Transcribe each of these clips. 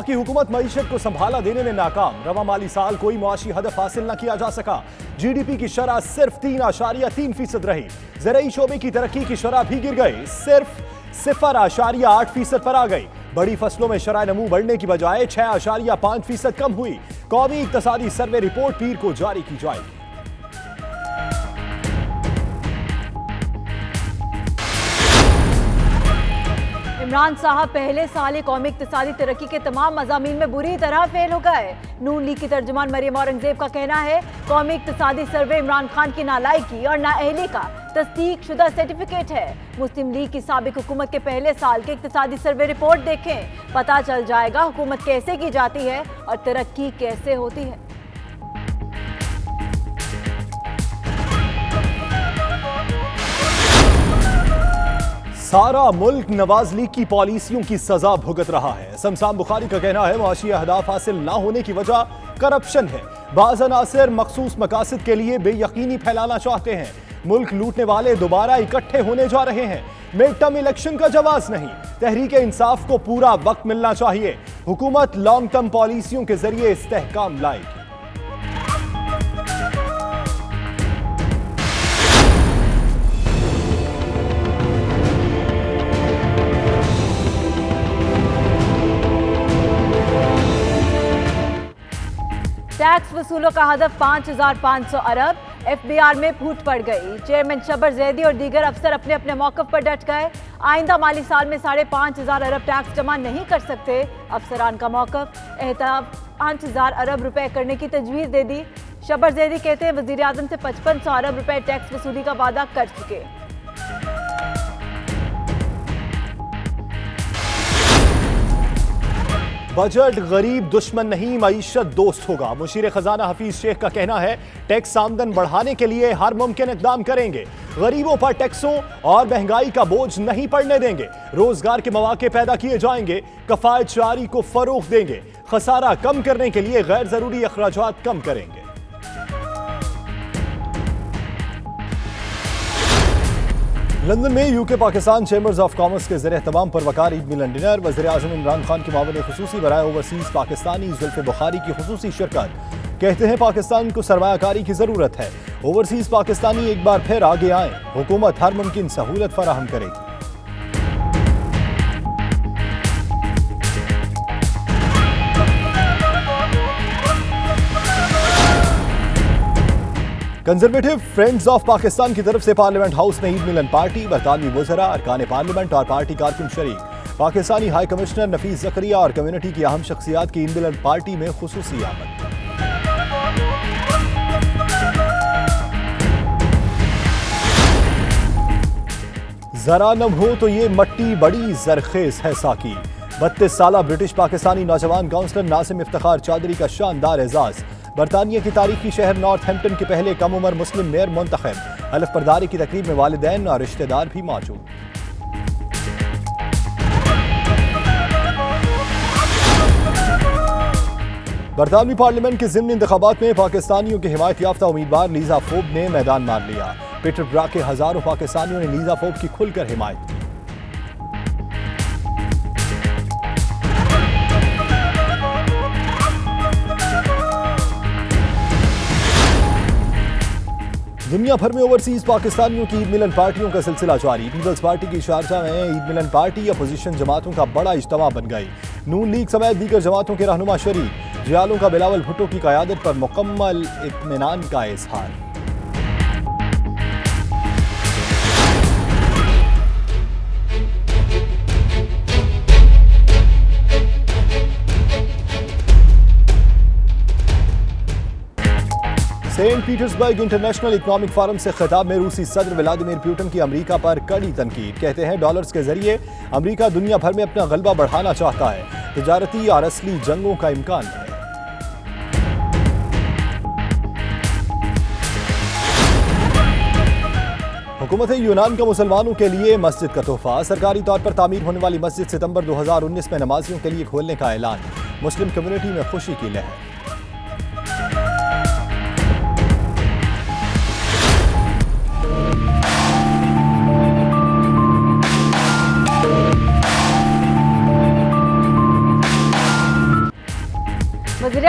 वफाकी हुकूमत मईशत को संभाला देने में नाकाम। रवा माली साल कोई मुआशी हदफ हासिल न किया जा सका। GDP की शरह सिर्फ 3.3% रही। ज़राई शोबे की तरक्की की शरह भी गिर गई, सिर्फ 0.8% पर आ गई। बड़ी फसलों में शरह नमू बढ़ने की बजाय 6.5% कम हुई। कौमी इक्तसादी सर्वे रिपोर्ट पीर को जारी की जाएगी। इमरान साहब पहले साल ही कौमी इक्तिसादी तरक्की के तमाम मज़ामीन में बुरी तरह फेल हो गए। नून लीग की तर्जुमान मरियम औरंगजेब का कहना है, कौमी इक्तिसादी सर्वे इमरान खान की नालायकी और नाअहली का तस्दीक शुदा सर्टिफिकेट है। मुस्लिम लीग की साबिक हुकूमत के पहले साल के इक्तिसादी सर्वे रिपोर्ट देखें, पता चल जाएगा हुकूमत कैसे की जाती है और तरक्की कैसे होती है। सारा मुल्क नवाज लीग की पॉलिसियों की सजा भुगत रहा है। शमशान बुखारी का कहना है, मुआशी अहदाफ हासिल ना होने की वजह करप्शन है। बाज़ अनासिर मखसूस मकासद के लिए बेयकीनी फैलाना चाहते हैं। मुल्क लूटने वाले दोबारा इकट्ठे होने जा रहे हैं। मिड टर्म इलेक्शन का जवाब नहीं, तहरीक इंसाफ को पूरा वक्त मिलना चाहिए। हुकूमत लॉन्ग टर्म पॉलिसियों के जरिए इस्तेहकाम लाएगी। टैक्स वसूलों का हदफ 5,500 अरब। FBR में फूट पड़ गई। चेयरमैन शबर जैदी और दीगर अफसर अपने अपने मौक़िफ़ पर डट गए। आइंदा माली साल में 5,500 अरब टैक्स जमा नहीं कर सकते। अफसरान का मौक़िफ़ एहतियात 5,000 अरब रुपए करने की तजवीज़ दे दी। शबर जैदी कहते हैं, वज़ीर आज़म से 5,500 अरब रुपए टैक्स वसूली का वादा कर चुके। बजट गरीब दुश्मन नहीं, मईशत दोस्त होगा। मुशीर खजाना हफीज शेख का कहना है, टैक्स आमदन बढ़ाने के लिए हर मुमकिन इकदाम करेंगे। गरीबों पर टैक्सों और महंगाई का बोझ नहीं पड़ने देंगे। रोजगार के मौके पैदा किए जाएंगे। कफायत जारी को फरोग देंगे। खसारा कम करने के लिए गैर जरूरी अखराजात कम करेंगे। लंदन में UK Pakistan chambers of commerce के ज़रिए तमाम परवकार ईद मिलन डिनर। वज़ीर आज़म इमरान खान के मामले खुसूसी बराए ओवरसीज़ पाकिस्तानी जुल्फ़े बुखारी की खुसूसी शिरकत। कहते हैं, पाकिस्तान को सरमायाकारी की ज़रूरत है। ओवरसीज़ पाकिस्तानी एक बार फिर आगे आएँ। हुकूमत हर मुमकिन सहूलत फराहम करेगी। कंजर्वेटिव फ्रेंड्स ऑफ पाकिस्तान की तरफ से पार्लियामेंट हाउस में ईद मिलन पार्टी। बरतानवी वज़रा, अरकान पार्लियामेंट और पार्टी कारकुन शरीक। पाकिस्तानी हाई कमिश्नर नफीस ज़करिया और कम्युनिटी की अहम शख्सियात की ईद मिलन पार्टी में खुसूसी आमद। जरा न हो तो ये मट्टी बड़ी जरखेज है साकी। 32 साला ब्रिटिश पाकिस्तानी नौजवान काउंसलर नासिम इफ्तिखार चौधरी का शानदार एजाज। बरतानिया की तारीखी शहर नॉर्थहैम्पटन के पहले कम उम्र मुस्लिम मेयर मुंतखब। हलफ बर्दारी की तकरीब में वालिदैन और रिश्तेदार भी मौजूद। बरतानवी पार्लियामेंट के ज़िमनी इंतखाबात में पाकिस्तानियों के हिमायत याफ्ता उम्मीदवार लीजा फोब ने मैदान मार लिया। पीटरब्रा के हजारों पाकिस्तानियों ने लीजा फोब की खुलकर हिमायत की। दुनिया भर में ओवरसीज पाकिस्तानियों की ईद मिलन पार्टियों का सिलसिला जारी। पीपल्स पार्टी की शारजा में ईद मिलन पार्टी अपोजिशन जमातों का बड़ा इज्तिमा बन गई। नून लीग समेत दीगर जमातों के रहनुमा शरीक। जियालों का बिलावल भुट्टो की क़यादत पर मुकम्मल इत्मीनान का इजहार। Saint Petersburg International Economic Forum से खिताब में रूसी सदर व्लादिमीर पुतिन की अमेरिका पर कड़ी तनकीद। कहते हैं, डॉलर्स के जरिए अमेरिका दुनिया भर में अपना गलबा बढ़ाना चाहता है। तिजारती और असली जंगों का इम्कान है। हुकूमत यूनान का मुसलमानों के लिए मस्जिद का तोहफा। सरकारी तौर पर तामीर होने वाली मस्जिद सितंबर 2019 में नमाजियों के लिए खोलने का ऐलान। मुस्लिम कम्युनिटी में खुशी की लहर।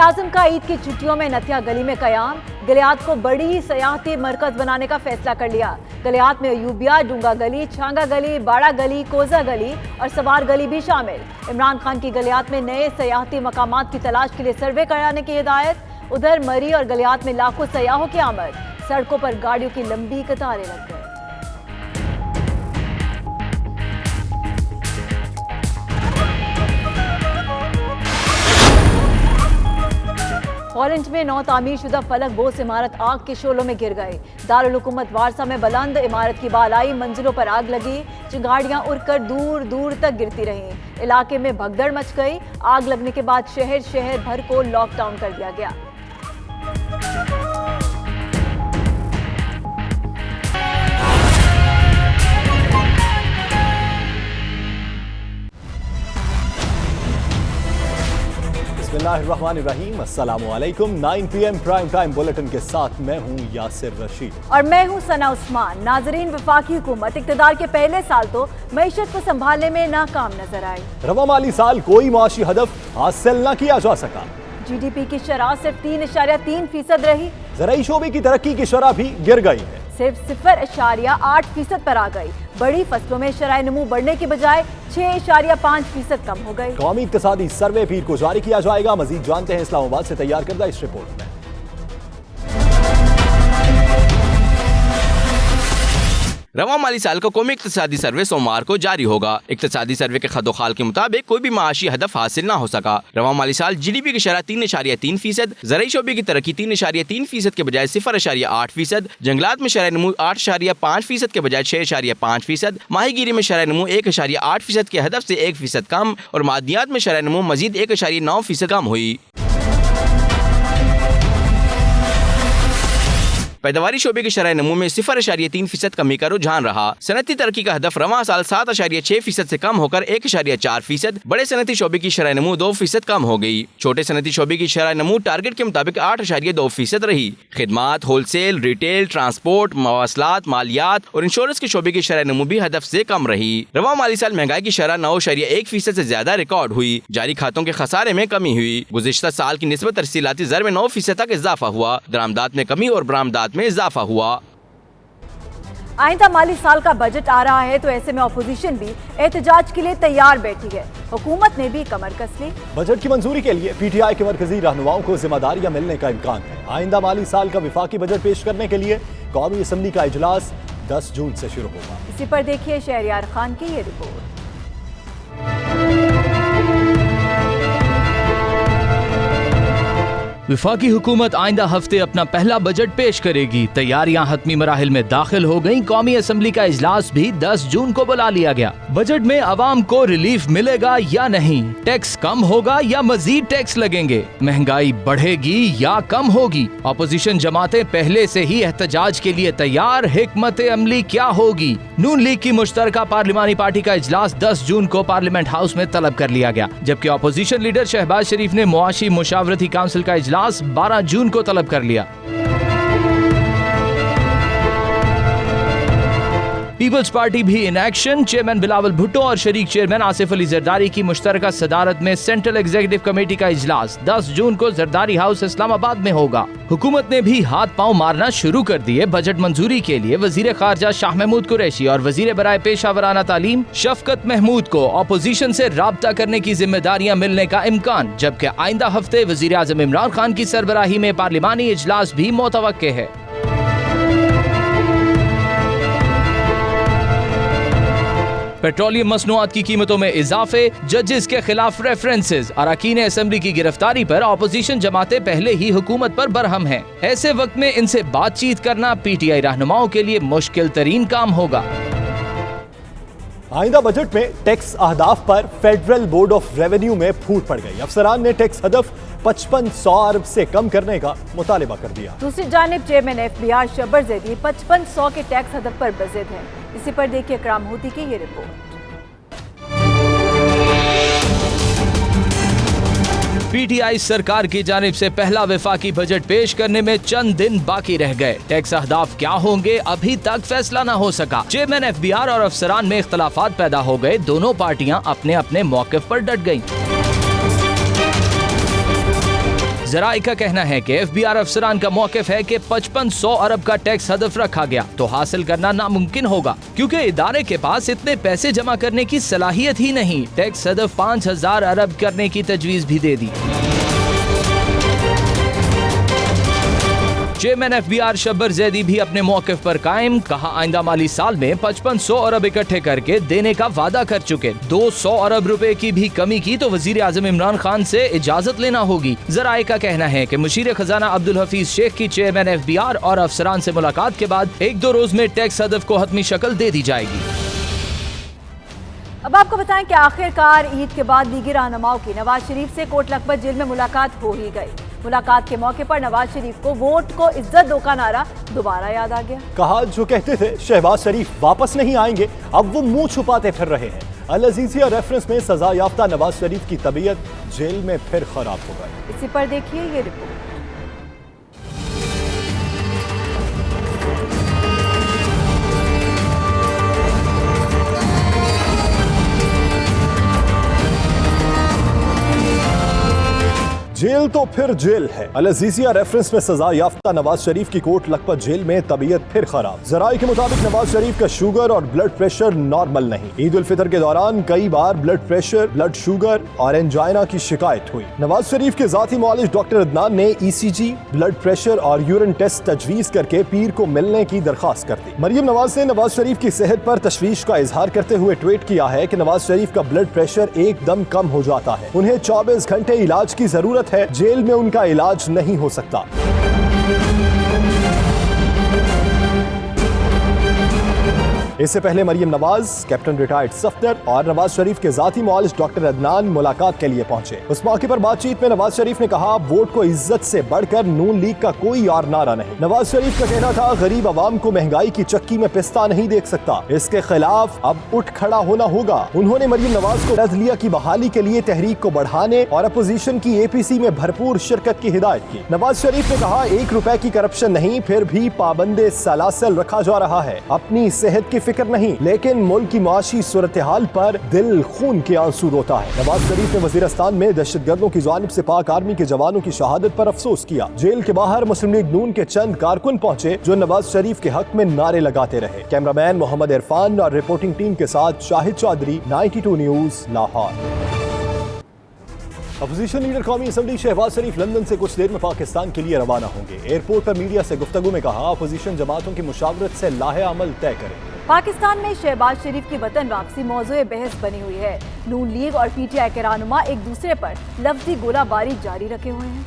वज़ीर-ए-आज़म का ईद की छुट्टियों में नथिया गली में कयाम, गलियात को बड़ी सयाहती मरकज बनाने का फैसला कर लिया। गलियात में अयूबिया, डूंगा गली, छांगा गली, बाड़ा गली, कोजा गली और सवार गली भी शामिल। इमरान खान की गलियात में नए सयाहती मकामात की तलाश के लिए सर्वे कराने की हिदायत। उधर मरी और गलियात में लाखों सयाहों की आमद, सड़कों पर गाड़ियों की लंबी कतारें लग गई। हॉलैंड में नौ तामीर शुदा फलक बोस इमारत आग के शोलों में गिर गई। दारुल हुकूमत वारसा में बुलंद इमारत की बालाई मंजिलों पर आग लगी। चिंगारियां उड़कर दूर दूर तक गिरती रहीं। इलाके में भगदड़ मच गई। आग लगने के बाद शहर भर को लॉकडाउन कर दिया गया। बिस्मिल्लाहिर्रहमानिर्रहीम, अस्सलामुअलैकुम। 9 PM प्राइम टाइम बुलेटिन के साथ मैं हूं यासिर रशीद और मैं हूं सना उस्मान। नाजरीन, वफाकी हुकूमत इक़्तिदार के पहले साल तो मईशत को संभालने में नाकाम नजर आई। रवा माली साल कोई माशी हदफ हासिल न किया जा सका। GDP की शरह सिर्फ 3.3% रही। ज़राई शोबे की तरक्की की शरह भी गिर गई है, सिर्फ 0.8% पर आ गई। बड़ी फसलों में शरह नमू बढ़ने की बजाय 6.5% कम हो गई। कौमी इक़्तिसादी सर्वे पीर को जारी किया जाएगा। मजीद जानते हैं इस्लामाबाद से तैयार करदा इस रिपोर्ट में। रवा माली साल का कौमी इक़्तिसादी सर्वे सोमवार को जारी होगा। इक़्तिसादी सर्वे के खदोखाल के मुताबिक कोई भी माशी हदफ हासिल ना हो सका। रवा माली साल GDP की शरह 3.3%, ज़राई शोबे की तरक्की 3.3% के बजाय 0.8%, जंगलात में शरह नमू 8.5% के बजाय 6.5%, माहीगीरी में शरह नमू 1.8% के हदफ से 1% कम और मादियात में शरह नमू मजीद 1.9% कम हुई। पैदावारी शोबे की शरह नमू में 0.3% कमी का रुझान रहा। सनती तरक्की का हदफ रवा साल 7.6% से कम होकर 1.4%, बड़े सनती शोबे की शरह नमू 2% कम हो गई। छोटे सनती शोबे की शरह नमू टारगेट के मुताबिक 8.2% रही। खिदमात, होलसेल, रिटेल, ट्रांसपोर्ट, मवासलात, मालियात और इंश्योरेंस के शोबे की शरह नमू भी हदफ से कम रही। रवा माली साल महंगाई की शरह 9.1% से ज्यादा रिकॉर्ड हुई। जारी खातों के खसारे में कमी हुई। गुज़िश्ता साल की निस्बत तरसीलाती ज़र में 9% तक इजाफा हुआ। दरामदात में कमी और बरामदात में इजाफा हुआ। आइंदा माली साल का बजट आ रहा है तो ऐसे में अपोजिशन भी एहतजाज के लिए तैयार बैठी है। हुकूमत ने भी कमर कस ली। बजट की मंजूरी के लिए PTI के मरकजी रहनुमाओं को जिम्मेदारियां मिलने का इम्कान है। आइंदा माली साल का विफाकी बजट पेश करने के लिए कौमी असम्बली का इजलास 10 जून से शुरू होगा। इसी पर देखिए शहरियार खान की ये रिपोर्ट। विफाकी हुकूमत आइंदा हफ्ते अपना पहला बजट पेश करेगी। तैयारियां हतमी मराहिल में दाखिल हो गईं। कौमी असम्बली का इजलास भी 10 जून को बुला लिया गया। बजट में अवाम को रिलीफ मिलेगा या नहीं, टैक्स कम होगा या मजीद टैक्स लगेंगे, महंगाई बढ़ेगी या कम होगी। अपोजिशन जमातें पहले से ही एहतजाज के लिए तैयार। हिकमत अमली क्या होगी? नून लीग की मुश्तरका पार्लिमानी पार्टी का इजलास 10 जून को पार्लियामेंट हाउस में तलब कर लिया गया, जबकि अपोजिशन लीडर शहबाज शरीफ ने मुआशी मुशावरती काउंसिल का इजलास 12 जून को तलब कर लिया। पीपल्स पार्टी भी in action. Chairman Bilawal Bhutto और शरीक चेयरमैन आसिफ अली जरदारी की मुश्तरका सदारत में सेंट्रल एग्जीक्यूटिव कमेटी का इजलास 10 जून को जरदारी हाउस इस्लामाबाद में होगा। हुकूमत ने भी हाथ पांव मारना शुरू कर दिए। बजट मंजूरी के लिए वजीर खारजा शाह महमूद कुरैशी और वजीर बराए पेशा वराना तालीम शफकत महमूद को अपोजिशन से राब्ता करने की जिम्मेदारियां मिलने का इम्कान, जबकि आइंदा हफ्ते वजीर आजम इमरान खान की सरबराही में पार्लिमानी इजलास भी मुतवक्के है। पेट्रोलियम मसनूआत की कीमतों में इजाफे, जजेस के खिलाफ रेफरेंसेस, अरकान असेंबली की गिरफ्तारी पर अपोजिशन जमातें पहले ही हुकूमत पर बरहम हैं। ऐसे वक्त में इनसे बातचीत करना PTI रहनुमाओं के लिए मुश्किल तरीन काम होगा। आइंदा बजट में टैक्स अहदाफ पर फेडरल बोर्ड ऑफ रेवेन्यू में फूट पड़ गई। अफसरान ने टैक्स हदफ 5500 अरब से कम करने का मुतालिबा कर दिया। दूसरी जानिब चेयरमैन FBR शब्बर ज़ैदी 5500 के टैक्स हदफ पर बज़िद है। इसी पर देखिए इकराम होती की ये रिपोर्ट। PTI सरकार की जानिब से पहला वफाकी बजट पेश करने में चंद दिन बाकी रह गए। टैक्स अहदाफ क्या होंगे अभी तक फैसला न हो सका। चेयरमैन FBR और अफसरान में इख्तलाफात पैदा हो गए। दोनों पार्टियां अपने अपने मौक़िफ़ पर डट गईं। जराये का कहना है कि FBR अफसरान का मौक़िफ़ है कि 5500 अरब का टैक्स हदफ रखा गया तो हासिल करना नामुमकिन होगा, क्योंकि इदारे के पास इतने पैसे जमा करने की सलाहियत ही नहीं। टैक्स हदफ 5000 अरब करने की तजवीज़ भी दे दी। चेयरमैन FBR शब्बर जैदी भी अपने मौक़िफ़ पर कायम, कहा आइंदा माली साल में 5500 अरब इकट्ठे करके देने का वादा कर चुके। 200 अरब रुपए की भी कमी की तो वज़ीर आज़म इमरान खान से इजाज़त लेना होगी। जराये का कहना है कि मुशीर खजाना अब्दुल हफीज शेख की चेयरमैन FBR और अफसरान से मुलाकात के बाद 1-2 रोज में टैक्स हदफ को हतमी शक्ल दे दी जाएगी। अब आपको बताएं कि आखिरकार ईद के बाद लीगी रहनुमाओं की नवाज शरीफ से कोट लखपत जेल में मुलाकात हो ही गई। मुलाकात के मौके पर नवाज शरीफ को वोट को इज्जत दो का नारा दोबारा याद आ गया। कहा जो कहते थे शहबाज शरीफ वापस नहीं आएंगे, अब वो मुंह छुपाते फिर रहे हैं। अल अजीजिया रेफरेंस में सजा याफ्ता नवाज शरीफ की तबीयत जेल में फिर खराब हो गई। इसी पर देखिए ये रिपोर्ट। जेल तो फिर जेल है। अल अजीजिया रेफरेंस में सजा याफ्ता नवाज शरीफ की कोट लखपत जेल में तबीयत फिर खराब। जराये के मुताबिक नवाज शरीफ का शुगर और ब्लड प्रेशर नॉर्मल नहीं। ईद उल फितर के दौरान कई बार ब्लड प्रेशर, ब्लड शुगर और एंजाइना की शिकायत हुई। नवाज शरीफ के जाती मुआलिज डॉक्टर अदनान ने ECG, ब्लड प्रेशर और यूरिन टेस्ट तजवीज करके पीर को मिलने की दरखास्त कर दी। मरियम नवाज ने नवाज शरीफ की सेहत पर तशवीश का इजहार करते हुए ट्वीट किया है कि नवाज शरीफ का ब्लड प्रेशर एकदम कम हो जाता है, उन्हें 24 घंटे इलाज की जरूरत है, जेल में उनका इलाज नहीं हो सकता। इससे पहले मरियम नवाज, कैप्टन रिटायर्ड सफदर और नवाज शरीफ के जाती मुआलिज डॉक्टर अदनान मुलाकात के लिए पहुंचे। उस मौके पर बातचीत में नवाज शरीफ ने कहा, वोट को इज्जत से बढ़कर नून लीग का कोई और नारा नहीं। नवाज शरीफ का कहना था, गरीब आवाम को महंगाई की चक्की में पिस्ता नहीं देख सकता, इसके खिलाफ अब उठ खड़ा होना होगा। उन्होंने मरियम नवाज को अदलिया की बहाली के लिए तहरीक को बढ़ाने और अपोजिशन की APC में भरपूर शिरकत की हिदायत की। नवाज शरीफ ने कहा, 1 रुपए की करप्शन नहीं, फिर भी पाबंदे सलासल रखा जा रहा है। अपनी सेहत की फिक्र नहीं, लेकिन मुल्क की माशी सूरत हाल पर दिल खून के आंसू रोता है। नवाज शरीफ ने वजीरिस्तान में दहशतगर्दों की जानिब से पाक आर्मी के जवानों की शहादत पर अफसोस किया। जेल के बाहर मुस्लिम लीग नून के चंद कारकुन पहुंचे जो नवाज शरीफ के हक में नारे लगाते रहे। कैमरामैन मोहम्मद इरफान और रिपोर्टिंग टीम के साथ Shahid Chaudhry, 92 news, Lahore. Opposition leader कौमी असम्बली शहबाज शरीफ लंदन से कुछ देर में पाकिस्तान के लिए रवाना होंगे। एयरपोर्ट पर मीडिया से गुफ्तगू में कहा, अपोजिशन जमातों की मुशावरत से लाहे अमल तय करेंगे। पाकिस्तान में शहबाज शरीफ की वतन वापसी मौजूए बहस बनी हुई है। नून लीग और PTI के रहनुमा एक दूसरे पर लफ्जी गोलाबारी जारी रखे हुए हैं।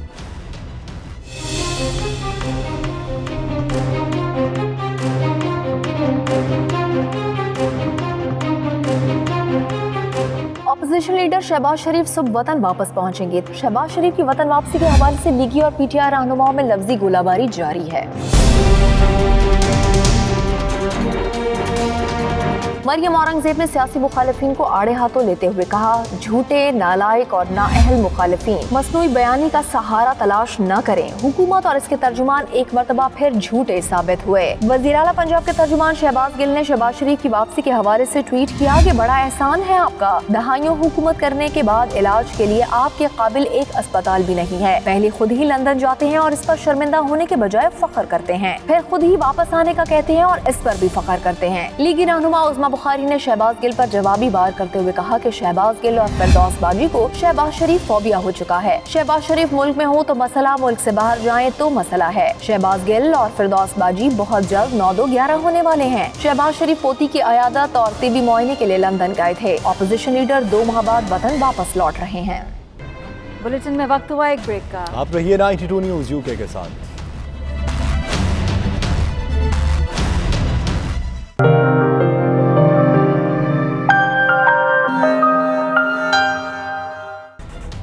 अपोजिशन लीडर शहबाज शरीफ सुबह वतन वापस पहुंचेंगे। शहबाज शरीफ की वतन वापसी के हवाले से लीगी और PTI रहनुमाओं में लफ्जी गोलाबारी जारी है। मरियम औरंगजेब ने सियासी मुखालिफिन को आड़े हाथों लेते हुए कहा, झूठे, नालायक और नाअहल मुखालिफिन मसनूई बयानी का सहारा तलाश न करें। हुकूमत और इसके तर्जुमान एक मरतबा फिर झूठे साबित हुए। वज़ीर आला पंजाब के तर्जुमान शहबाज गिल ने शहबाज शरीफ की वापसी के हवाले से ट्वीट किया कि बड़ा एहसान है आपका, दहाइयों हुकूमत करने के बाद इलाज के लिए आपके काबिल एक अस्पताल भी नहीं है। पहले खुद ही लंदन जाते हैं और इस पर शर्मिंदा होने के बजाय फख्र करते हैं, फिर खुद ही वापस आने का कहते हैं और इस पर भी फख्र करते हैं। लीगी रहनुमा उस्मा बुखारी ने शहबाज गिल पर जवाबी वार करते हुए कहा कि शहबाज गिल और फिरदौस बाजी को शहबाज शरीफ फोबिया हो चुका है। शहबाज शरीफ मुल्क में हो तो मसला, मुल्क से बाहर जाएं तो मसला है। शहबाज गिल और फिरदौस बाजी बहुत जल्द 9-2-11 होने वाले हैं। शहबाज शरीफ पोती की अयादत और तिबी मुआयने के लिए लंदन गए थे। ऑपोजिशन लीडर 2 माह बाद वतन वापस लौट रहे हैं। बुलेटिन में वक्त हुआ एक ब्रेक का। आप रहिए 92 न्यूज UK के साथ।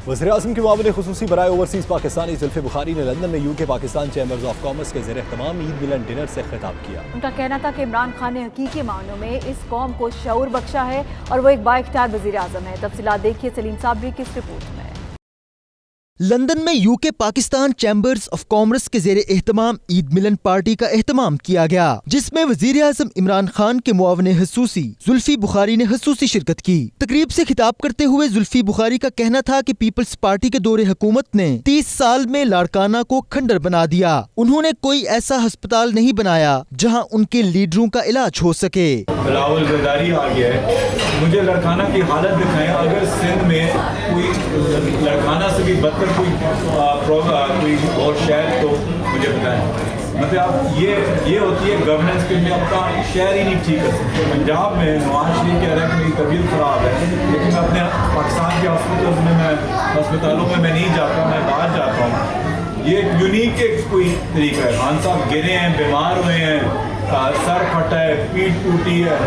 वज़ीर-ए-आज़म के मामले खुसूसी बराए ओवरसीज़ पाकिस्तानी जुल्फ़े बुखारी ने लंदन में UK Pakistan chambers of commerce के ज़ेर-ए-एहतमाम ईद मिलन डिनर से खिताब किया। उनका कहना था कि इमरान खान ने हकीकी मानों में इस कौम को शऊर बख्शा है और वो एक बाइख्तियार वज़ीर-ए-आज़म है। तफसीलात देखिए सलीम साबरी की इस रिपोर्ट में। लंदन में UK Pakistan chambers of commerce के ज़ेरे एहतमाम ईद मिलन पार्टी का एहतमाम किया गया, जिसमें वज़ीर आज़म इमरान खान के मुआवन खसूसी जुल्फी बुखारी ने खसूसी शिरकत की। तकरीब से खिताब करते हुए जुल्फी बुखारी का कहना था कि पीपल्स पार्टी के दौरे हुकूमत ने 30 साल में लाड़काना को खंडर बना दिया। उन्होंने कोई ऐसा अस्पताल नहीं बनाया जहाँ उनके लीडरों का इलाज हो सके। बिलावल ज़रदारी आ गया है, मुझे लड़खाना की हालत दिखाएं। अगर सिंध में कोई लड़खाना से भी बदतर कोई और शहर तो मुझे बताएं। मतलब आप ये होती है गवर्नेंस के लिए अपना शहर ही नहीं ठीक कर सकते। पंजाब में नवाज शरीफ कह रहा है कि मेरी तबीयत ख़राब है, लेकिन मैं अपने पाकिस्तान के अस्पतालों में मैं नहीं जाता, मैं बाहर जाता हूँ। ये यूनिक एक कोई तरीका है। खान साहब गिरे हैं, बीमार हुए हैं, सर फटा है, पीठ टूटी है,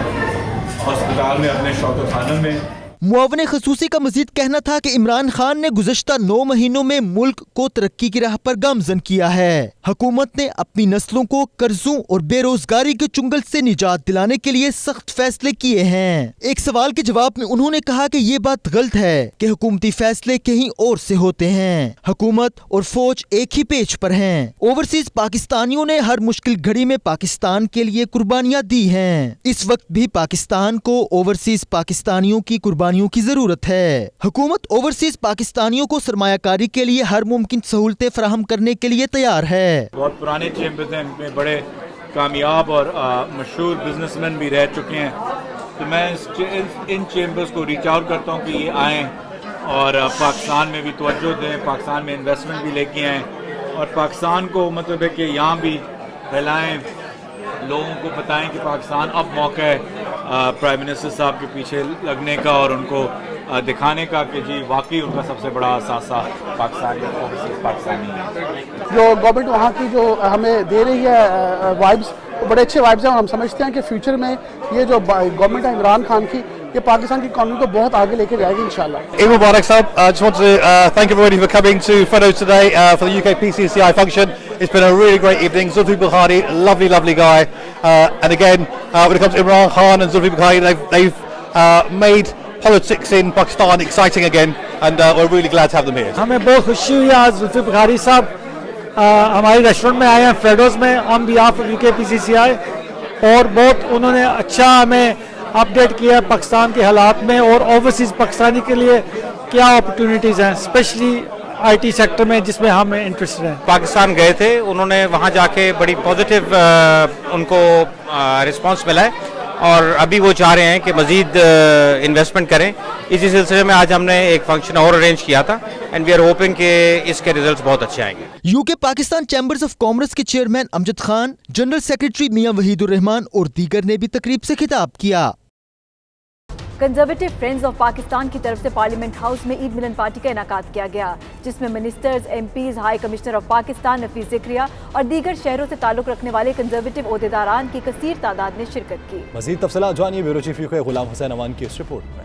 अस्पताल में अपने शौकत खानों में। मुआवन खसूसी का मजीद कहना था कि इमरान खान ने गुज़श्ता 9 महीनों में मुल्क को तरक्की की राह पर गामजन किया है। हुकूमत ने अपनी नस्लों को कर्जों और बेरोजगारी के चुंगल से निजात दिलाने के लिए सख्त फैसले किए हैं। एक सवाल के जवाब में उन्होंने कहा कि ये बात गलत है कि हुकूमती फैसले कहीं और से होते हैं। हुकूमत और फौज एक ही पेज पर हैं। ओवरसीज पाकिस्तानियों ने हर मुश्किल घड़ी में पाकिस्तान के लिए कुर्बानियां दी हैं। इस वक्त भी पाकिस्तान को ओवरसीज पाकिस्तानियों की कुर्बानियों की जरूरत है। हुकूमत ओवरसीज पाकिस्तानियों को सरमायाकारी के लिए हर मुमकिन सहूलतें फराहम करने के लिए तैयार है। बहुत पुराने चैम्बर्स हैं, इनमें बड़े कामयाब और मशहूर बिजनेसमैन भी रह चुके हैं। तो मैं इन चैम्बर्स को रीच आउट करता हूँ कि ये आएँ और पाकिस्तान में भी तवज्जो दें, पाकिस्तान में इन्वेस्टमेंट भी लेके आएँ और पाकिस्तान को मतलब है कि यहाँ भी फैलाएँ, लोगों को बताएं कि पाकिस्तान अब मौका है प्राइम मिनिस्टर साहब के पीछे लगने का और उनको दिखाने का कि जी वाकई उनका सबसे बड़ा असासा पाकिस्तानी है। जो गवर्नमेंट वहाँ की जो हमें दे रही है वाइब्स, वो बड़े अच्छे वाइब्स हैं और हम समझते हैं कि फ्यूचर में ये जो गवर्नमेंट है इमरान खान की, ये पाकिस्तान की इकॉनमी को बहुत आगे लेके जाएगी इंशाल्लाह। Eid Mubarak Sahab. I just want to thank everybody for coming to Photos today for the UK PCCI function. It's been a really great evening. Zulfi Bukhari, lovely guy. And again, when it comes to Imran Khan and Zulfi Bukhari, they've made politics in Pakistan exciting again, and we're really glad to have them here. हमें बहुत खुशी हुई आज जुल्फी बुखारी साहब हमारे restaurant में आए हैं फेडोस में on behalf of UK PCCI, और बहुत उन्होंने अच्छा हमें अपडेट किया पाकिस्तान के हालात में और ओवरसीज पाकिस्तानी के लिए क्या अपॉर्चुनिटीज़ हैं, स्पेशली आईटी सेक्टर में जिसमें हम इंटरेस्टेड हैं। पाकिस्तान गए थे, उन्होंने वहाँ जाके बड़ी पॉजिटिव उनको रिस्पांस मिला है और अभी वो चाह रहे हैं कि मजीद इन्वेस्टमेंट करें। इसी सिलसिले में आज हमने एक फंक्शन और अरेंज किया था एंड वी आर होपिंग कि इसके रिजल्ट्स बहुत अच्छे आएंगे। UK Pakistan chambers of commerce के chairman Amjad Khan, general secretary Mian Wahidur Rahman और दीगर ने भी तकरीब से खिताब किया। कंजर्वेटिव फ्रेंड्स ऑफ पाकिस्तान की तरफ से पार्लियामेंट हाउस में ईद मिलन पार्टी का इनेकाद किया गया, जिसमें ministers, MPs, high commissioner of Pakistan Nafees Zakaria और दीगर शहरों से ताल्लुक रखने वाले कंजर्वेटिव ओहदेदारान की कसीर तादाद ने शिरकत की। मजीद तफसीलात जानिए bureau chief UK Ghulam Hussain अमान की इस रिपोर्ट में।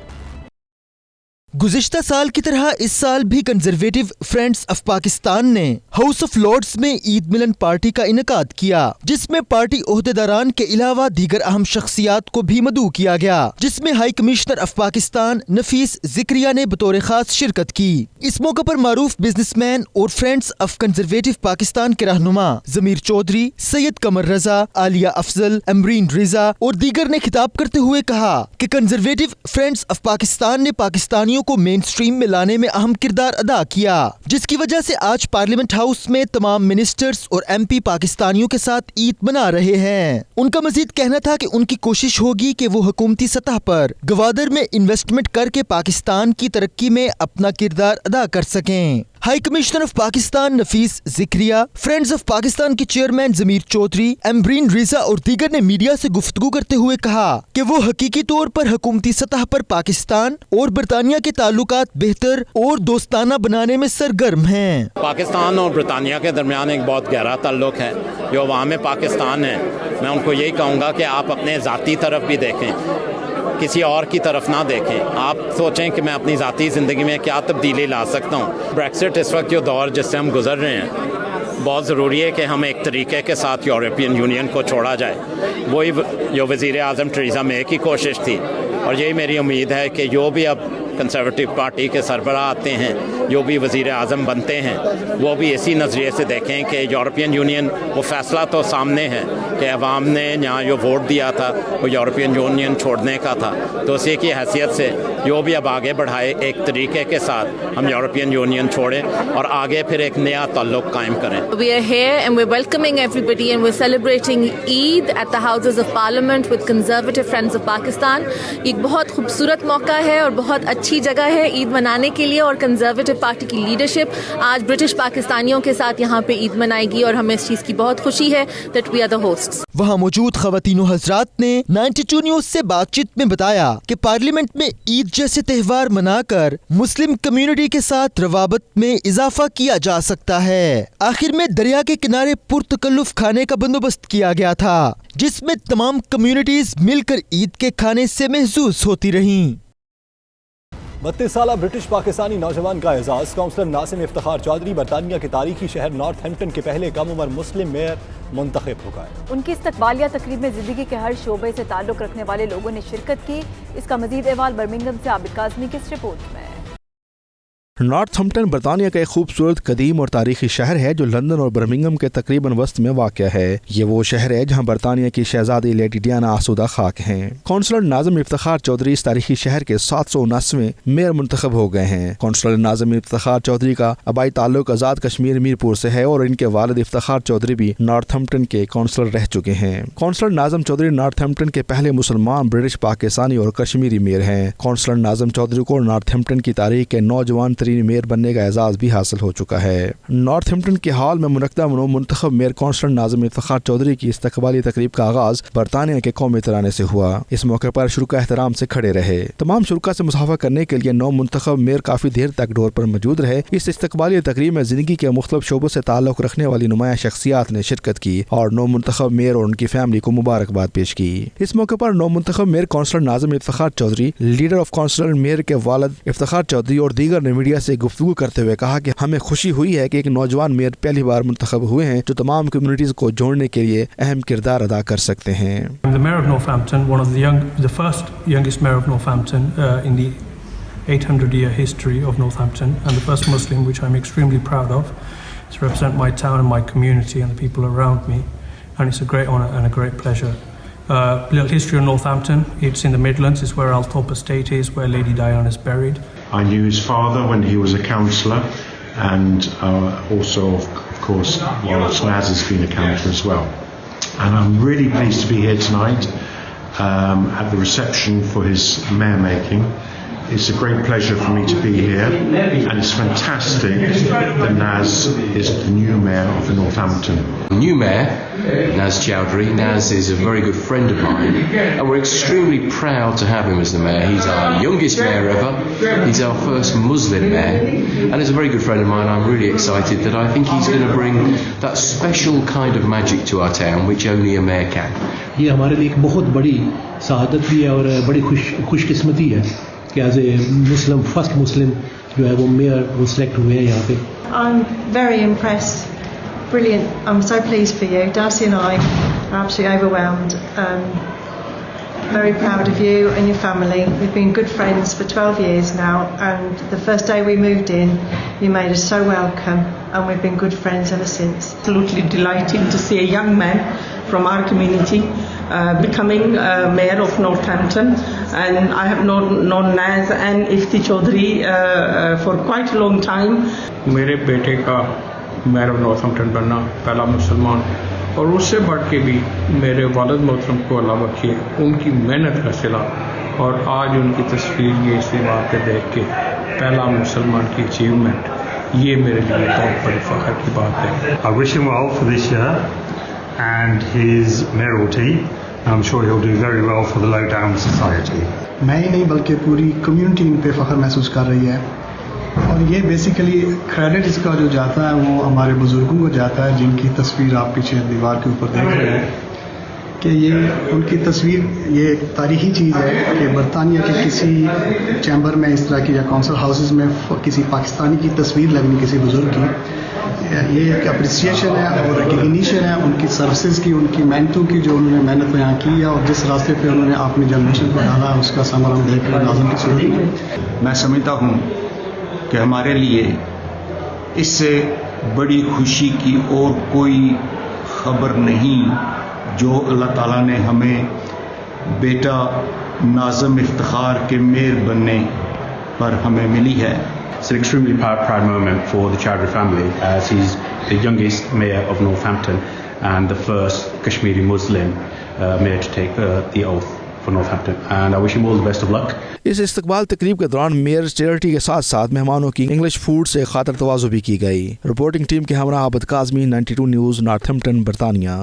गुज़िश्ता साल की तरह इस साल भी कंजर्वेटिव फ्रेंड्स ऑफ पाकिस्तान ने हाउस ऑफ लॉर्ड्स में ईद मिलन पार्टी का इनेकाद किया, जिसमें पार्टी ओहदेदारान के अलावा दीगर अहम शख्सियात को भी मदऊ किया गया, जिसमें high commissioner of Pakistan Nafees Zakaria ने बतौर खास शिरकत की। इस मौके पर मारूफ बिजनेसमैन और फ्रेंड्स ऑफ कंजर्वेटिव पाकिस्तान के रहनुमा जमीर चौधरी, सैयद कमर रजा, आलिया अफजल, अमरीन रिजा और दीगर ने खिताब करते हुए कहा कि कंजर्वेटिव फ्रेंड्स ऑफ पाकिस्तान ने पाकिस्तानियों को मेन स्ट्रीम में लाने में अहम किरदार अदा किया, जिसकी वजह से आज पार्लियामेंट हाउस में तमाम मिनिस्टर्स और एमपी पाकिस्तानियों के साथ ईद मना रहे हैं। उनका मजीद कहना था कि उनकी कोशिश होगी कि वो हुकूमती सतह पर गवादर में इन्वेस्टमेंट करके पाकिस्तान की तरक्की में अपना किरदार अदा कर सकें। High commissioner of Pakistan Nafees Zakaria, friends of Pakistan के चेयरमैन जमीर चौधरी, अमरीन रिजा और दीगर ने मीडिया से गुफ्तगू करते हुए कहा कि वो हकीकी तौर पर हुकूमती सतह पर पाकिस्तान और बरतानिया के ताल्लुकात बेहतर और दोस्ताना बनाने में सरगर्म हैं। पाकिस्तान और बरतानिया के दरमियान एक बहुत गहरा ताल्लुक है जो अवाम पाकिस्तान है। मैं उनको यही कहूँगा कि आप अपने ज़ाती तरफ भी देखें, किसी और की तरफ ना देखें। आप सोचें कि मैं अपनी ज़ाती ज़िंदगी में क्या तब्दीली ला सकता हूँ। ब्रेक्सिट इस वक्त जो दौर जिससे हम गुजर रहे हैं, बहुत ज़रूरी है कि हम एक तरीके के साथ यूरोपियन यूनियन को छोड़ा जाए। वही जो वज़ीर आज़म थेरेसा मे की कोशिश थी और यही मेरी उम्मीद है कि जो भी अब कंजर्वेटिव पार्टी के सरबराह आते हैं, जो भी वज़ीर आज़म बनते हैं, वो भी इसी नज़रिए से देखें कि यूरोपियन यूनियन, वो फ़ैसला तो सामने है कि अवाम ने यहाँ जो वोट दिया था वो यूरोपियन यूनियन छोड़ने का था, तो उसी की हैसियत से जो भी अब आगे बढ़ाए एक तरीके के साथ हम यूरोपियन यूनियन छोड़ें और आगे फिर एक नया ताल्लुक़ कायम करें। We are here and we're welcoming everybody and we're celebrating Eid at the Houses of Parliament with Conservative Friends of Pakistan. एक बहुत खूबसूरत मौका है और बहुत अच्छी जगह है ईद मनाने के लिए, और कंजर्वेटिव पार्टी की लीडरशिप आज ब्रिटिश पाकिस्तानियों के साथ यहाँ पे ईद मनाएगी और हमें इस चीज़ की बहुत खुशी है that we are the hosts. वहाँ मौजूद ख़वातीनो हज़रात ने 92 न्यूज़ से बातचीत में बताया कि पार्लियामेंट में ईद जैसे त्यौहार मनाकर मुस्लिम कम्युनिटी के साथ रवाबत में इजाफा किया जा सकता है। आखिर में दरिया के किनारे पुरतकल्लुफ खाने का बंदोबस्त किया गया था, जिसमें तमाम कम्युनिटीज मिलकर ईद के खाने से महसूस होती रहीं। 32 साला ब्रिटिश पाकिस्तानी नौजवान का एजाज। काउंसलर नासिम इफ्तिखार चौधरी बरतानिया के तारीखी शहर नॉर्थहैम्पटन के पहले कम उम्र मुस्लिम मेयर मुंतखब हो गए। उनकी इस्तकबालिया तकरीब में जिंदगी के हर शोबे से ताल्लुक रखने वाले लोगों ने शिरकत की। इसका मजीद अहवाल बर्मिंघम से आबिद काज़मी की इस रिपोर्ट में। नॉर्थहैम्पटन बरतानिया का एक खूबसूरत कदीम और तारीखी शहर है जो लंदन और बर्मिंघम के तकरीबन वस्त में वाक़ है। ये वो शहर है जहाँ बरतानिया की शहजादी लेडी डियाना आसूदा खाक हैं। काउंसलर नाज़िम इफ्तिखार चौधरी इस तारीखी शहर के 779वें मेयर मुंतखब हो गए हैं। काउंसलर नाज़िम इफ्तिखार चौधरी का आबाई ताल्लुक आज़ाद कश्मीर मीरपुर से है और इनके वालिद इफ्तिखार चौधरी भी नॉर्थहैम्पटन के काउंसलर रह चुके हैं। काउंसलर नाज़िम चौधरी नॉर्थहैम्पटन के पहले मुसलमान ब्रिटिश पाकिस्तानी और कश्मीरी मेयर हैं। काउंसलर नाज़िम चौधरी को नॉर्थहैम्पटन की तारीख के नौजवान तरीन मेयर बनने का एजाज भी हासिल हो चुका है। नॉर्थहैम्पटन के हॉल में मुनक्कदा मुंतखब मेयर काउंसलर नाज़िम इफ्तिखार चौधरी की इस्तकबाली तकरीब का आगाज बरतानिया के कौमी तराने से हुआ। इस मौके पर शुरुका एहतराम से खड़े रहे। तमाम शुरुका से मुसाफा करने के लिए नौ मुंतखब मेयर काफी देर तक डोर पर मौजूद रहे। इस इस्तकबाली तकरीब में जिंदगी के मुख्तलिफ शोबों से ताल्लुक रखने वाली नुमाया शख्सियात ने शिरकत की और नौ मुंतखब मेयर और उनकी फैमिली को मुबारकबाद पेश की। इस मौके पर नौ मुंतखब mayor councillor Nazim Iftikhar Chaudhry, leader of councillor mayor के वालिद इफ्तिखार चौधरी और दीगर ने मीडिया से गुफ्तगू करते हुए कहा कि हमें खुशी हुई है कि एक नौजवान मेयर पहली बार मुंतखब हुए हैं जो तमाम कम्युनिटीज को जोड़ने के लिए अहम किरदार अदा कर सकते हैं। The mayor of Northampton, one of the first youngest mayor of Northampton in the 800-year history of Northampton, and the first Muslim, which I'm extremely proud of, to represent my town and my community and the people around me, and it's a great honour and a great pleasure. Little history of Northampton. It's in the Midlands. It's where Althorpe Estate is, where Lady Diana is buried. I knew his father when he was a councillor, and also, of course, whilst Naz has been a councillor as well. And I'm really pleased to be here tonight at the reception for his mayor making. It's a great pleasure for me to be here, and it's fantastic that Naz is the new mayor of Northampton. New mayor, Naz Chowdhury. Naz is a very good friend of mine, and we're extremely proud to have him as the mayor. He's our youngest mayor ever. He's our first Muslim mayor, and he's a very good friend of mine. I'm really excited that I think he's going to bring that special kind of magic to our town, which only a mayor can. ये हमारे लिए एक बहुत बड़ी सआदत भी है और बड़ी खुशकिस्मती है कि as a Muslim first Muslim जो है वो मेयर वो सिलेक्ट हुए हैं यहाँ पे। I'm very impressed. Brilliant. I'm so pleased for you. Darcy and I are absolutely overwhelmed. Very proud of you and your family. We've been good friends for 12 years now, and the first day we moved in, you made us so welcome, and we've been good friends ever since. Absolutely delighted to see a young man from our community becoming mayor of Northampton, and I have known Naz and Ifti Chaudhry for quite a long time. मेरे बेटे का mayor of Northampton बनना पहला मुसलमान, और उससे बढ़ के भी मेरे वालिद मोहतरम को अल्लाह बख्शे उनकी मेहनत का सिला, और आज उनकी तस्वीर ये इस दीवार पे देख के पहला मुसलमान की अचीवमेंट, ये मेरे लिए बहुत बड़ी फ़ख्र की बात है। I wish him well for this year and his mayoralty. I'm sure he'll do very well for the low-down society. मैं ही नहीं बल्कि पूरी कम्युनिटी इन पे फ़ख्र महसूस कर रही है, और ये बेसिकली क्रेडिट इसका जो जाता है वो हमारे बुजुर्गों को जाता है जिनकी तस्वीर आप पीछे दीवार के ऊपर देख रहे हैं। कि ये उनकी तस्वीर, ये एक तारीखी चीज़ है कि बरतानिया के किसी चैम्बर में इस तरह की या काउंसिल हाउसेस में किसी पाकिस्तानी की तस्वीर लगनी किसी बुजुर्ग की, ये एक अप्रिसिएशन है और रिकग्निशन है उनकी सर्विसेज की, उनकी मेहनतों की, जो उन्होंने मेहनत यहाँ की है और जिस रास्ते पे उन्होंने अपनी जनरेशन को डाला उसका समर हम देख रहे नाज़िम की सूरत में। मैं समझता हूँ कि हमारे लिए इससे बड़ी खुशी की और कोई खबर नहीं जो अल्लाह ताला ने हमें बेटा नाज़िम इफ्तिखार के मेयर बनने पर हमें मिली है। It's an extremely proud moment for the Chowdhury family, as he's the youngest mayor of Northampton and the first Kashmiri Muslim mayor to take the oath for Northampton, and I wish him all the best of luck. इस इस्तकबाल तकरीब के दौरान mayor charity के साथ साथ मेहमानों की इंग्लिश फूड से खातर तवाज़ु भी की गई। रिपोर्टिंग टीम के हमरा आबद काज़मी, 92 न्यूज़, नॉर्थहैम्पटन, बरतानिया।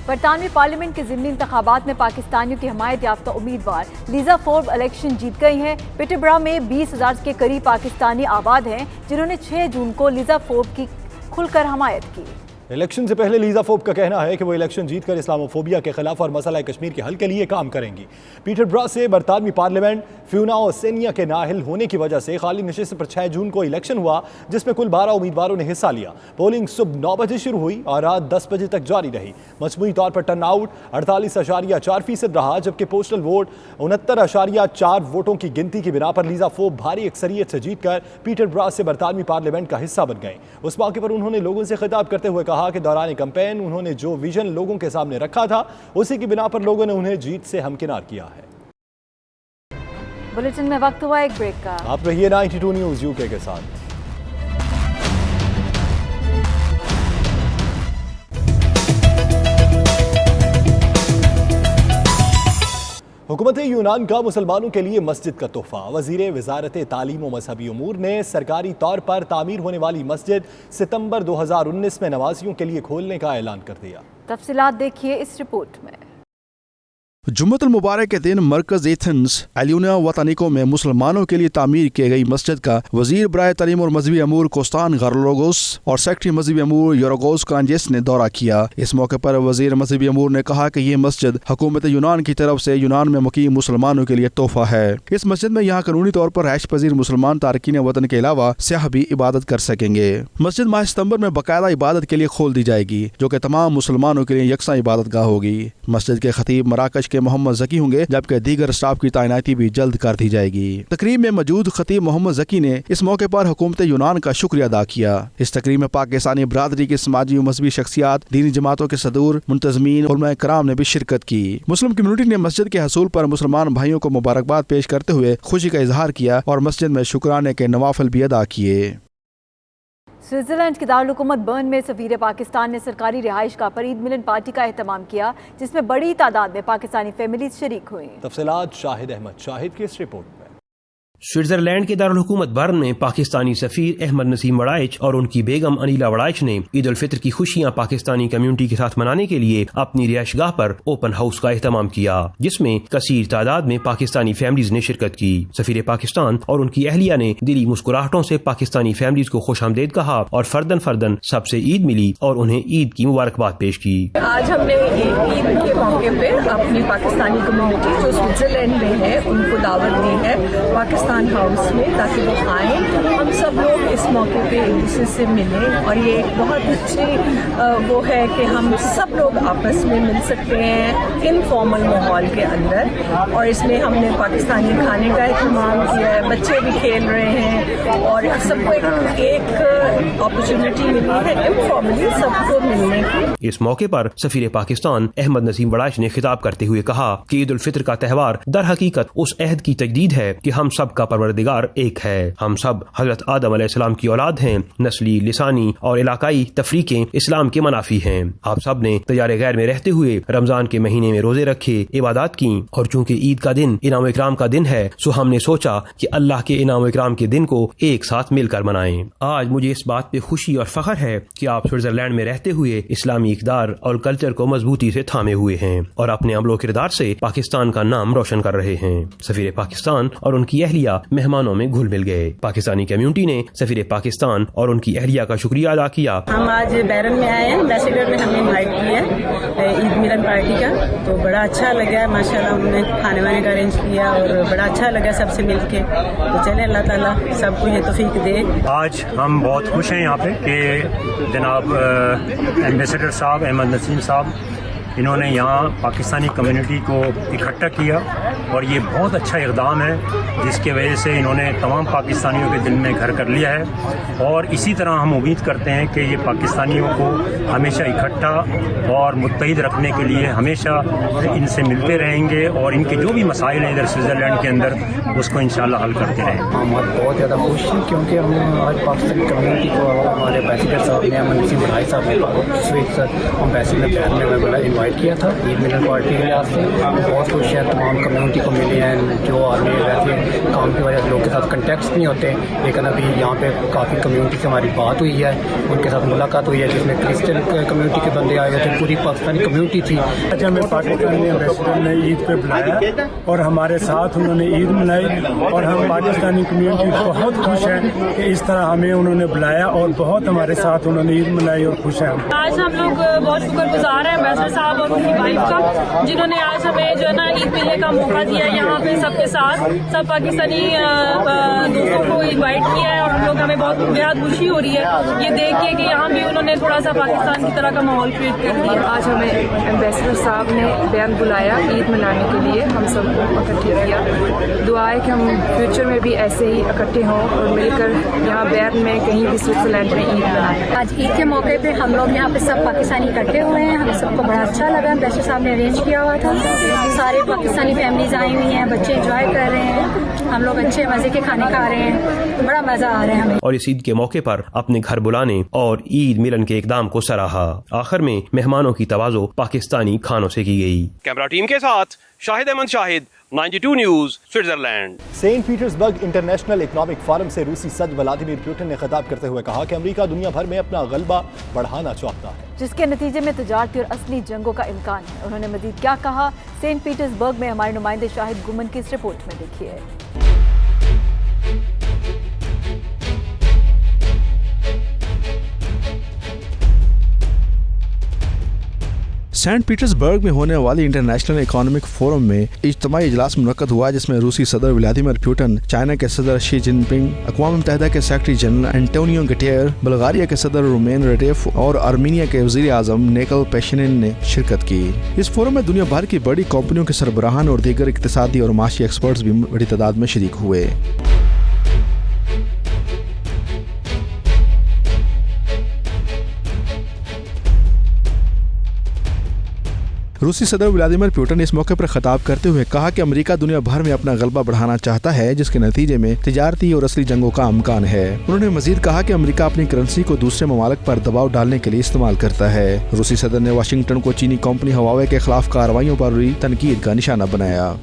बरतानवी पार्लियामेंट के ज़िमनी इंतखाबात में पाकिस्तानियों की हमायत याफ्ता उम्मीदवार लीजा फोर्ब इलेक्शन जीत गई हैं। पिटरबरा में 20,000 के करीब पाकिस्तानी आबाद हैं जिन्होंने 6 जून को लीजा फोर्ब की खुलकर हमायत की। इलेक्शन से पहले लीजा फोर्ब का कहना है कि वो इलेक्शन जीतकर इस्लामोफोबिया के खिलाफ और मसला कश्मीर के हल के लिए काम करेंगी। पीटरबरा से बरतानवी पार्लियामेंट फ्यूना और सेनिया के नाअहल होने की वजह से खाली नशिस्त पर 6 जून को इलेक्शन हुआ, जिसमें कुल 12 उम्मीदवारों ने हिस्सा लिया। पोलिंग सुबह 9 बजे शुरू हुई और रात 10 बजे तक जारी रही। मजमूई तौर पर टर्न आउट 48.4% रहा, जबकि पोस्टल वोट 69.4 वोटों की गिनती की बिना पर लीजा फोर्ब भारी अक्सरियत से जीतकर पीटरबरा से बरतानवी पार्लियामेंट का हिस्सा बन गए। उस मौके पर उन्होंने लोगों से खिताब करते हुए कहा कि दौरान कैंपेन उन्होंने जो विजन लोगों के सामने रखा था उसी की बिना पर लोगों ने उन्हें जीत से हमकिनार किया है। बुलेटिन में वक्त हुआ एक ब्रेक का। आप रहिए 92 न्यूज़ यूके के साथ। हुकूमत यूनान का मुसलमानों के लिए मस्जिद का तोहफा। वज़ीर वज़ारत तालीम व मजहबी उमूर ने सरकारी तौर पर तामीर होने वाली मस्जिद सितंबर 2019 में नवाजियों के लिए खोलने का ऐलान कर दिया। तफसीलात देखिए इस रिपोर्ट में। जुम्मतुल मुबारक के दिन मरकज एथेंस एल्यूना वतनिको में मुसलमानों के लिए तामीर की गई मस्जिद का वजीर बराए तालीम और मजहबी अमूर कोस्तान गार्लोगोस और सेक्रेटरी मजहबी अमूर योरोगोस कांजेस ने दौरा किया। इस मौके पर वजीर मजहबी अमूर ने कहा कि ये मस्जिद हुकूमत यूनान की तरफ से यूनान में मुकीम मुसलमानों के लिए तोहफा है। इस मस्जिद में यहाँ कानूनी तौर पर रहायश पजीर मुसलमान तारकीन वतन के अलावा सियाह भी इबादत कर सकेंगे। मस्जिद माह सितंबर में बाकायदा इबादत के लिए खोल दी जाएगी, जो कि तमाम मुसलमानों के लिए यकसा इबादत गाह होगी। मस्जिद के खतीब मराकश के मोहम्मद जकी होंगे, जबकि दीगर स्टाफ की तैनाती भी जल्द कर दी जाएगी। तकरीब में मौजूद खतीब मोहम्मद जकी ने इस मौके पर हुकूमत यूनान का शुक्रिया अदा किया। इस तकरीब में पाकिस्तानी बरादरी के समाजी और मजहबी शख्सियात, दीनी जमातों के सदूर, मुंतजमीन, उलमा कराम ने भी शिरकत की। मुस्लिम कम्युनिटी ने मस्जिद के हसूल पर मुसलमान भाइयों को मुबारकबाद पेश करते हुए खुशी का इजहार किया और मस्जिद में शुक्राने के नवाफिल भी अदा किए। स्विट्जरलैंड के दारुल-हुकूमत बर्न में सफीर पाकिस्तान ने सरकारी रिहाइश का पर ईद मिलन पार्टी का एहतमाम किया, जिसमें बड़ी तादाद में पाकिस्तानी फैमिलीज शरीक हुई। तफसीलात शाहिद अहमद शाहिद की इस रिपोर्ट में। स्विट्जरलैंड के दारुल हुकूमत बर्न में पाकिस्तानी सफीर अहमद नसीम वड़ाइच और उनकी बेगम अनीला वड़ाइच ने ईद उल फित्र की खुशियां पाकिस्तानी कम्युनिटी के साथ मनाने के लिए अपनी रिहाइशगाह पर ओपन हाउस का एहतमाम किया, जिसमें कसीर तादाद में पाकिस्तानी फैमिलीज ने शिरकत की। सफीर पाकिस्तान और उनकी अहलिया ने दिली मुस्कुराहटों से पाकिस्तानी फैमिलीज को खुशामदीद कहा और फर्दन फर्दन सबसे ईद मिली और उन्हें ईद की मुबारकबाद पेश की। आज हमने ईद के मौके पे अपनी पाकिस्तानी कम्युनिटी जो स्विट्जरलैंड में है उनको दावत दी है पाकिस्तान हाउस में, ताकि वो आए, हम सब लोग इस मौके पे एक दूसरे से मिलें और ये एक बहुत अच्छी वो है कि हम सब लोग आपस में मिल सकते हैं इनफॉर्मल माहौल के अंदर। और इसमें हमने पाकिस्तानी खाने का इस्तेमाल किया है, बच्चे भी खेल रहे हैं और सबको एक अपॉर्चुनिटी मिली है इनफॉर्मली सबको मिलने की। इस मौके पर सफीर पाकिस्तान अहमद नसीम वड़ाइच ने खिताब करते हुए कहा कि ईद उल फित्र का त्यौहार दर हकीकत उस अहद की तजदीद है कि हम सब का परवरदिगार एक है। हम सब हजरत आदम अलैहिस्सलाम की औलाद हैं। नस्ली, लिसानी और इलाकाई तफरीकें इस्लाम के मनाफी हैं। आप सब ने तैयार गैर में रहते हुए रमजान के महीने में रोजे रखे, इबादत की और चूंकि ईद का दिन इनाम इकराम का दिन है, सो हमने सोचा कि अल्लाह के इनाम इकराम के दिन को एक साथ मिलकर मनाएं। आज मुझे इस बात पे खुशी और फख्र है कि आप स्विट्जरलैंड में रहते हुए इस्लामी इक़दार और कल्चर को मजबूती से थामे हुए हैं और अपने अमलो किरदार से पाकिस्तान का नाम रोशन कर रहे हैं। सफीर पाकिस्तान और उनकी अहलिया अहलिया मेहमानों में घुल मिल गए। पाकिस्तानी कम्युनिटी ने सफीर पाकिस्तान और उनकी अहलिया का शुक्रिया अदा किया। हम आज बैरन में आए हैं, एम्बेसडर में हमने इनवाइट किया है ईद मिलन पार्टी का, तो बड़ा अच्छा लगा माशाल्लाह। उन्होंने खाने वाने का अरेंज किया और बड़ा अच्छा लगा सबसे मिल के। तो चले अल्लाह ताला सबको ये तौफीक दे। आज हम बहुत खुश हैं यहाँ पे कि जनाब एम्बेसडर साहब अहमद नसीम साहब इन्होंने यहाँ पाकिस्तानी कम्युनिटी को इकट्ठा किया और ये बहुत अच्छा इक़दाम है जिसके वजह से इन्होंने तमाम पाकिस्तानियों के दिल में घर कर लिया है। और इसी तरह हम उम्मीद करते हैं कि ये पाकिस्तानियों को हमेशा इकट्ठा और मुत्तहिद रखने के लिए हमेशा इनसे मिलते रहेंगे और इनके जो भी मसाइल हैं इधर स्विट्ज़रलैंड के अंदर उसको इंशाल्लाह हल करते रहेंगे। हम बहुत ज़्यादा खुश हैं क्योंकि हमने आज पाकिस्तानी कम्युनिटी को हमारे एम्बेसडर साहब ने अमन नसीम भाई साहब ने स्वीट एम्बेसडर में इन्वाइट किया था ईद मिलन पार्टी के लिहाज से। बहुत खुश हैं, तमाम कम्युनिटी को मिले हैं जो आदमी वैसे काम की वजह से लोगों के साथ कंटेक्ट नहीं होते, लेकिन अभी यहाँ पे काफ़ी कम्युनिटी से हमारी बात हुई है, उनके साथ मुलाकात हुई है जिसमें क्रिश्चियन कम्युनिटी के बंदे आए थे, पूरी पाकिस्तानी कम्युनिटी थी। आज हमें पाकिस्तानी एम्बेसडर ने ईद पे बुलाया और हमारे साथ उन्होंने ईद मनाई और हम पाकिस्तानी कम्युनिटी बहुत खुश हैं कि इस तरह हमें उन्होंने बुलाया और बहुत हमारे साथ उन्होंने ईद मनाई और खुश हैं। आज हम लोग बहुत शुक्रगुजार हैं एम्बेसडर साहब और उनकी वाइफ का, जिन्होंने आज हमें जो है ना ईद मिलने का मौका दिया है यहाँ पे सबके साथ, सब पाकिस्तानी दोस्तों को इनवाइट किया है और हम लोग हमें बहुत बेहद खुशी हो रही है ये देख के कि यहाँ भी उन्होंने थोड़ा सा पाकिस्तान की तरह का माहौल क्रिएट कर दिया। आज हमें एम्बेसडर साहब ने बयान बुलाया ईद मनाने के लिए, हम सबको इकट्ठे किया। दुआ है कि हम फ्यूचर में भी ऐसे ही इकट्ठे हों और मिलकर यहाँ बैरन में कहीं भी स्विट्जरलैंड में ईद मनाएं। आज ईद के मौके पे हम लोग यहाँ पे सब पाकिस्तानी इकट्ठे हुए हैं, हमें सबको बड़ा अच्छा लगा। एम्बेसडर साहब ने अरेंज किया हुआ था, सारे पाकिस्तानी फैमिलीज आई हुई हैं, बच्चे एंजॉय कर रहे हैं, हम लोग अच्छे मजे के खाने खा रहे हैं, बड़ा मजा आ रहा है हमें। और इस ईद के मौके पर अपने घर बुलाने और ईद मिलन के इकदाम को सराहा। आखिर में मेहमानों की तवाज़ो पाकिस्तानी खानों से की गई। कैमरा टीम के साथ Shahid Ahmed Shahid, 92 news, Switzerland. Saint Petersburg International Economic Forum से रूसी सदर व्लादिमीर पुतिन ने खिताब करते हुए कहा कि अमेरिका दुनिया भर में अपना गलबा बढ़ाना चाहता है, जिसके नतीजे में तजारती और असली जंगों का इम्कान है। उन्होंने मजीद क्या कहा, सेंट पीटर्सबर्ग में हमारे नुमाइंदे शाहिद गुमन की इस रिपोर्ट में देखिए। सेंट पीटर्सबर्ग में होने वाली इंटरनेशनल इकोनॉमिक फोरम में इज्तिमाई इजलास मुनक्कद हुआ जिसमें रूसी सदर व्लादिमीर पुतिन, चाइना के सदर शी जिनपिंग, अक़वाम मुत्तहिदा के secretary general Antonio Guterres, Bulgaria के सदर रोमेन रडेफ और आर्मीनिया के वज़ीर आज़म निकोल पेशिनिन ने शिरकत की। इस फोरम में दुनिया भर की बड़ी कंपनियों के सरबराहान और दीगर इक़्तिसादी और माशी एक्सपर्ट्स भी बड़ी तादाद में शरीक हुए। रूसी सदर व्लादिमीर पुतिन ने इस मौके पर खिताब करते हुए कहा कि अमेरिका दुनिया भर में अपना गलबा बढ़ाना चाहता है, जिसके नतीजे में तिजारती और असली जंगों का इम्कान है। उन्होंने मजीद कहा कि अमेरिका अपनी करेंसी को दूसरे ममालिक पर दबाव डालने के लिए इस्तेमाल करता है। रूसी सदर ने वाशिंगटन को चीनी कंपनी हवावे के खिलाफ कार्रवाइयों पर हुई तनकीद का निशाना बनाया।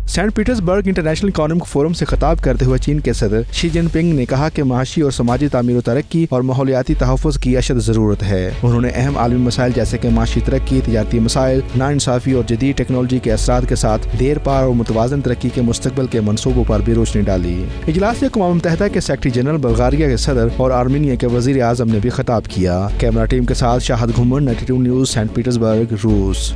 Saint Petersburg International Economic Forum से खिताब करते हुए चीन के सदर शी जिनपिंग ने कहा कि माशी और समाजी तामीर तरक्की और माहौलियाती तहफ़्फ़ुज़ की अशद ज़रूरत है। उन्होंने अहम आलमी मसाइल जैसे कि माशी तरक्की, तिजारती मसाइल, नाइंसाफ़ी और जदीद टेक्नोलॉजी के असरात के साथ देर पार और मुतवाज़न तरक्की के मुस्तक़बिल के मनसूबों पर भी रोशनी डाली। इजलास में अक़वाम मुत्तहिदा के सेक्रेटरी जनरल, बुल्गारिया के सदर और आर्मीनिया के वज़ीर आज़म ने भी खिताब किया। कैमरा टीम के साथ शाहिद गुमन, 92 न्यूज़, सेंट पीटर्सबर्ग, रूस।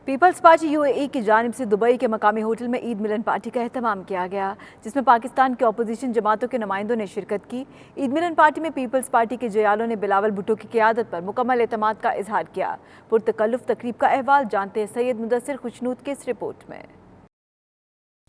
पीपल्स पार्टी यूएई की जानिब से दुबई के मकामी होटल में ईद मिलन पार्टी का एहतमाम किया गया, जिसमें पाकिस्तान के अपोजिशन जमातों के नुमाइंदों ने शिरकत की। ईद मिलन पार्टी में पीपल्स पार्टी के जयालों ने बिलावल भुट्टो की क़ियादत पर मुकम्मल एतमाद का इजहार किया। पुरतकल्लुफ़ तकरीब का अहवाल जानते हैं सैयद मुदस्सिर खुशनूद के इस रिपोर्ट में।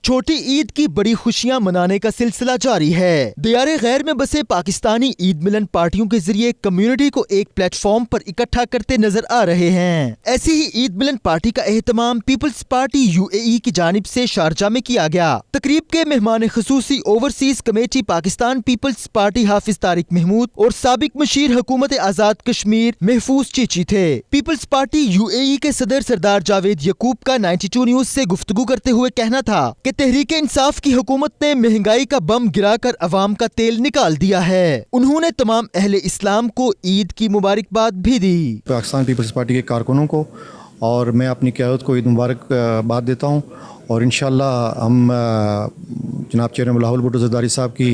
छोटी ईद की बड़ी खुशियां मनाने का सिलसिला जारी है। दियारे गैर में बसे पाकिस्तानी ईद मिलन पार्टियों के जरिए कम्युनिटी को एक प्लेटफॉर्म पर इकट्ठा करते नजर आ रहे हैं। ऐसी ही ईद मिलन पार्टी का एहतमाम पीपल्स पार्टी यूएई की जानिब से शारजा में किया गया। तकरीब के मेहमान खुसूसी overseas committee Pakistan Peoples Party Hafiz Tariq Mehmood और साबिक मशीर हुकूमत आजाद कश्मीर महफूज चीची थे। पीपल्स पार्टी यूएई के सदर सरदार जावेद यकूब का 92 न्यूज से गुफ्तगू करते हुए कहना था कि तहरीक इंसाफ की हुकूमत ने महंगाई का बम गिराकर अवाम का तेल निकाल दिया है। उन्होंने तमाम अहले इस्लाम को ईद की मुबारकबाद भी दी। पाकिस्तान पीपल्स पार्टी के कारकुनों को और मैं अपनी क़यादत को ईद मुबारकबाद देता हूँ और इंशाअल्लाह हम जनाब चेयरमैन बिलावल भुट्टो ज़रदारी साहब की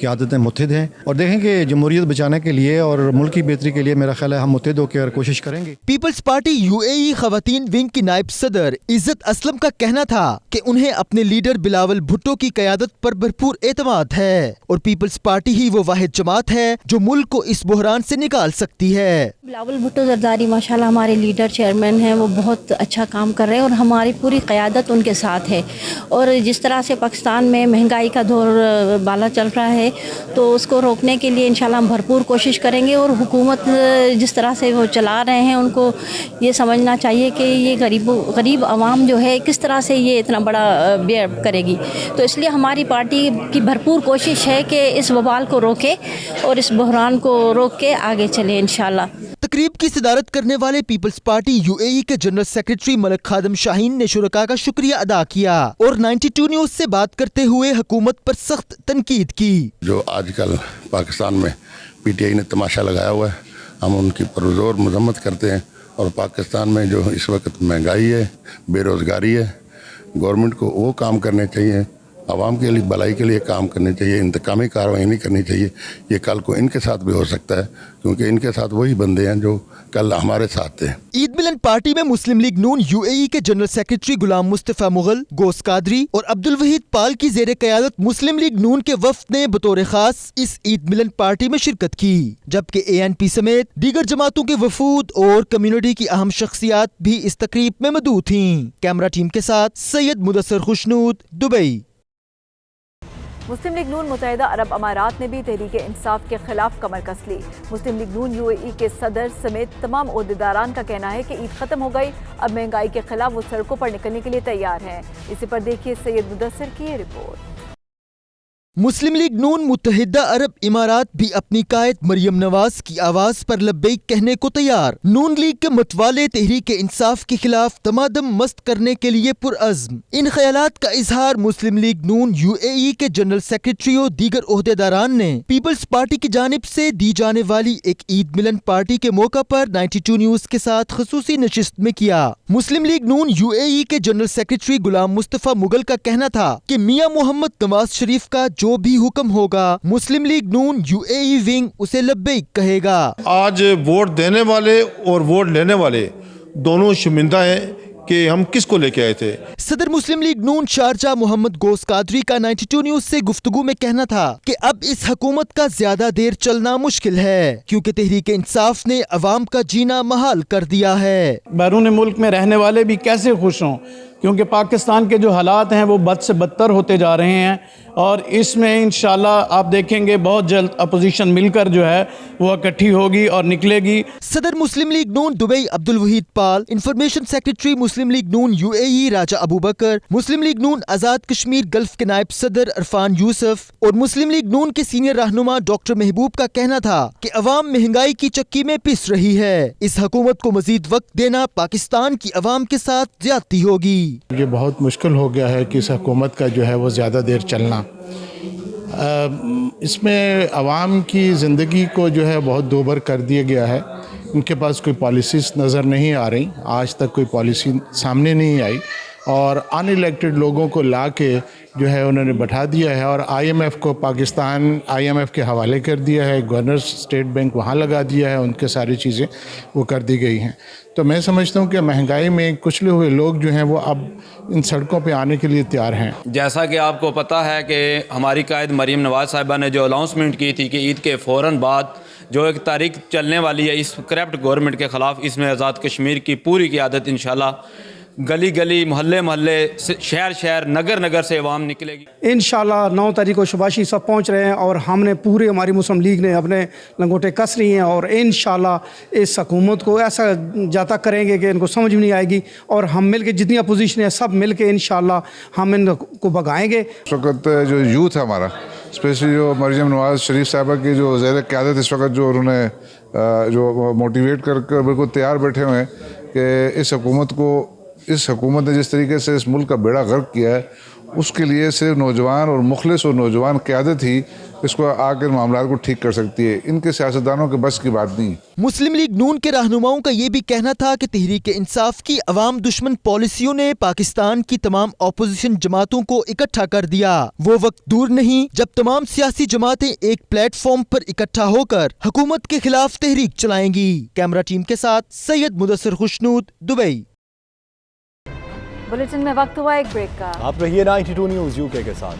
क़यादत में मुत्तहिद हैं और देखें कि जमहूरियत बचाने के लिए और मुल्क की बेहतरी के लिए मेरा ख्याल है हम मुत्तहिद होकर कोशिश करेंगे। पीपल्स पार्टी यूएई खवातीन विंग की नायब सदर इज्जत असलम का कहना था कि उन्हें अपने लीडर बिलावल भुट्टो की क़यादत पर भरपूर एतमाद है और पीपल्स पार्टी ही वो वाहिद जमात है जो मुल्क को इस बहरान से निकाल सकती है। बिलावल भुट्टो ज़रदारी माशाल्लाह हमारे लीडर चेयरमैन हैं, वो बहुत अच्छा काम कर रहे हैं और हमारी पूरी क़यादत उनके साथ है। और जिस तरह से पाकिस्तान में महंगाई का दौर बाला चल रहा है तो उसको रोकने के लिए इंशाल्लाह हम भरपूर कोशिश करेंगे और हुकूमत जिस तरह से वो चला रहे हैं उनको ये समझना चाहिए कि ये गरीब आवाम जो है किस तरह से ये इतना बड़ा बेयर करेगी। तो इसलिए हमारी पार्टी की भरपूर कोशिश है कि इस वबाल को रोके और इस बहरान को रोक के आगे चले इंशाल्लाह। तकरीब की सदारत करने वाले पीपल्स पार्टी यूएई के जनरल सेक्रेटरी मलिक खादम शाहीन ने शुरका का शुक्रिया अदा किया और 92 न्यूज से बात करते हुए हुकूमत पर सख्त तनकीद की। जो आजकल पाकिस्तान में पीटीआई ने तमाशा लगाया हुआ है, हम उनकी पुरजोर मजम्मत करते हैं और पाकिस्तान में जो इस वक्त महंगाई है, बेरोज़गारी है, गवर्नमेंट को वो काम करने चाहिए, आवाम के लिए भलाई के लिए काम करने चाहिए, इंतकामी कार्रवाई नहीं करनी चाहिए। ये कल को इनके साथ भी हो सकता है क्योंकि इनके साथ वही बंदे हैं जो कल हमारे साथ थे। ईद मिलन पार्टी में मुस्लिम लीग नून यूएई के जनरल सेक्रेटरी गुलाम मुस्तफा मुगल, गोस कादरी और अब्दुल वहीद पाल की जेर क़यादत मुस्लिम लीग नून के वफ्द ने बतौर खास इस ईद मिलन पार्टी में शिरकत की, जबकि ANP समेत दीगर जमातों के वफूद और कम्युनिटी की अहम शख्सियात भी इस तकरीब में मौजूद थीं। कैमरा टीम के साथ सैयद मुदस्सर खुशनूद, दुबई। मुस्लिम लीग नून मुत्तहिदा अरब अमारात ने भी तहरीक इंसाफ के खिलाफ कमर कस ली। मुस्लिम लीग नून यूएई के सदर समेत तमाम ओहदेदारान का कहना है कि ईद खत्म हो गई, अब महंगाई के खिलाफ वो सड़कों पर निकलने के लिए तैयार हैं। इसी पर देखिए सैयद मुदस्सर की ये रिपोर्ट। मुस्लिम लीग नून मुत्तहिदा अरब इमारात भी अपनी कायद मरियम नवाज की आवाज पर लब्बैक कहने को तैयार। नून लीग के मतवाले तहरीक इंसाफ के खिलाफ तमादम मस्त करने के लिए पुरअज़्म। इन ख्यालात का इजहार मुस्लिम लीग नून यूएई के जनरल सेक्रेटरी और दीगर ओहदेदारान ने पीपल्स पार्टी की जानिब से दी जाने वाली एक ईद मिलन पार्टी के मौका पर 92 न्यूज के साथ खसूसी नशिस्त में किया। मुस्लिम लीग नून यूएई के जनरल सेक्रेटरी गुलाम मुस्तफा मुगल का कहना था कि मियां मोहम्मद नवाज शरीफ का जो भी हुक्म होगा मुस्लिम लीग नून यूएई विंग उसे लब्बैक कहेगा। आज वोट देने वाले और वोट लेने वाले दोनों शर्मिंदा हैं कि हम किसको लेके आए थे। सदर मुस्लिम लीग नून शारजा मोहम्मद गोस कादरी का 92 न्यूज से गुफ्तगू में कहना था कि अब इस हुकूमत का ज्यादा देर चलना मुश्किल है क्योंकि तहरीक इंसाफ ने अवाम का जीना महाल कर दिया है। बैरून मुल्क में रहने वाले भी कैसे खुश हों क्योंकि पाकिस्तान के जो हालात हैं वो बद से बदतर होते जा रहे हैं और इसमें इंशाल्लाह आप देखेंगे बहुत जल्द अपोजिशन मिलकर जो है वो इकट्ठी होगी और निकलेगी। सदर मुस्लिम लीग नून दुबई अब्दुल वहीद पाल, इंफॉर्मेशन सेक्रेटरी मुस्लिम लीग नून यूएई राजा अबू बकर, मुस्लिम लीग नून आजाद कश्मीर गल्फ के नायब सदर इरफान यूसुफ और मुस्लिम लीग नून के सीनियर रहनुमा डॉक्टर महबूब का कहना था कि अवाम महंगाई की चक्की में पिस रही है। इस हुकूमत को मजीद वक्त देना पाकिस्तान की अवाम के साथ ज्यादती होगी। ये बहुत मुश्किल हो गया है कि इस हुकूमत का जो है वो ज़्यादा देर चलना। इसमें आवाम की ज़िंदगी को जो है बहुत दोबर कर दिया गया है। उनके पास कोई पॉलिसीज़ नज़र नहीं आ रही, आज तक कोई पॉलिसी सामने नहीं आई और अनइलेक्टेड लोगों को ला के जो है उन्होंने बैठा दिया है और IMF को पाकिस्तान IMF के हवाले कर दिया है, गवर्नर स्टेट बैंक वहाँ लगा दिया है, उनके सारी चीज़ें वो कर दी गई हैं। तो मैं समझता हूँ कि महंगाई में कुचले हुए लोग जो हैं वो अब इन सड़कों पे आने के लिए तैयार हैं। जैसा कि आपको पता है कि हमारी कायद मरीम नवाज़ साहिबा ने जो अनाउंसमेंट की थी कि ईद के फ़ौरन बाद जो एक तारीख चलने वाली है इस करप्ट गवर्नमेंट के ख़िलाफ़, इसमें आज़ाद कश्मीर की पूरी क़यादत इंशाल्लाह गली गली मोहल्ले मोहल्ले शहर शहर नगर नगर से अवाम निकलेगी। इंशाल्लाह 9 तारीख को शुभाशी सब पहुंच रहे हैं और हमने पूरे हमारी मुस्लिम लीग ने अपने लंगोटे कस रही हैं और इंशाल्लाह इस हुकूमत को ऐसा जाता करेंगे कि इनको समझ नहीं आएगी और हम मिल के जितनी अपोजिशन है सब मिल के इंशाल्लाह हम इनको भगाएंगे। इस वक्त जो यूथ है हमारा, स्पेशली जो मरियम नवाज़ शरीफ साहिबा की जो ज़ेर क़यादत इस वक्त जो उन्होंने जो मोटिवेट कर बिल्कुल तैयार बैठे हुए हैं कि इस हुकूमत ने जिस तरीके से इस मुल्क का बेड़ा गर्क किया है उसके लिए सिर्फ नौजवान और मुखलिस और नौजवान क़यादत ही इसको आकर मामला को ठीक कर सकती है। इनके सियासतदानों के बस की बात नहीं। मुस्लिम लीग नून के रहनुमाओं का ये भी कहना था कि तहरीक इंसाफ की अवाम दुश्मन पॉलिसियों ने पाकिस्तान की तमाम ऑपोजिशन जमातों को इकट्ठा कर दिया। वो वक्त दूर नहीं जब तमाम सियासी जमातें एक प्लेटफॉर्म पर इकट्ठा होकर हुकूमत के खिलाफ तहरीक चलाएंगी। कैमरा टीम के साथ सैयद मुदस्सिर खुशनूद, दुबई। बुलेटिन में वक्त हुआ एक ब्रेक का। आप रहिए 92 न्यूज़ यूके के साथ।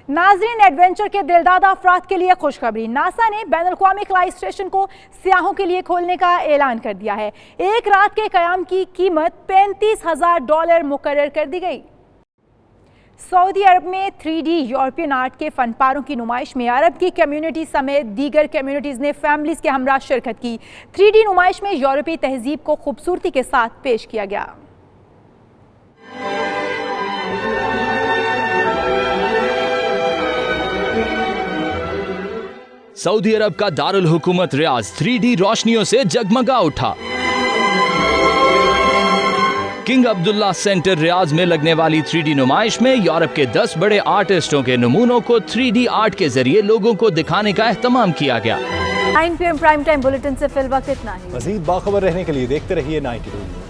नाजरीन, एडवेंचर के दिलदादा अफराद के लिए खुशखबरी। नासा ने बैनुल-अक़वामी खलाई स्टेशन को सियाहों के लिए खोलने का ऐलान कर दिया है। एक रात के क़याम की कीमत $35,000 मुकर्रर कर दी गई। सऊदी अरब में 3D यूरोपियन आर्ट के फनपारों की नुमाइश में अरब की कम्युनिटी समेत दीगर कम्युनिटीज़ ने फैमिलीज के हमरा शिरकत की। 3D नुमाइश में यूरोपीय तहजीब को खूबसूरती के साथ पेश किया गया। सऊदी अरब का दारुल हुकूमत रियाज 3D रोशनियों से जगमगा उठा। किंग अब्दुल्ला सेंटर रियाज में लगने वाली 3D नुमाइश में यूरोप के 10 बड़े आर्टिस्टों के नमूनों को 3D आर्ट के जरिए लोगों को दिखाने का एहतमाम किया गया। 9 PM प्राइम टाइम बुलेटिन से फिल वक्त इतना ही। मजीद बाखबर रहने के लिए देखते रहिए 92 न्यूज़।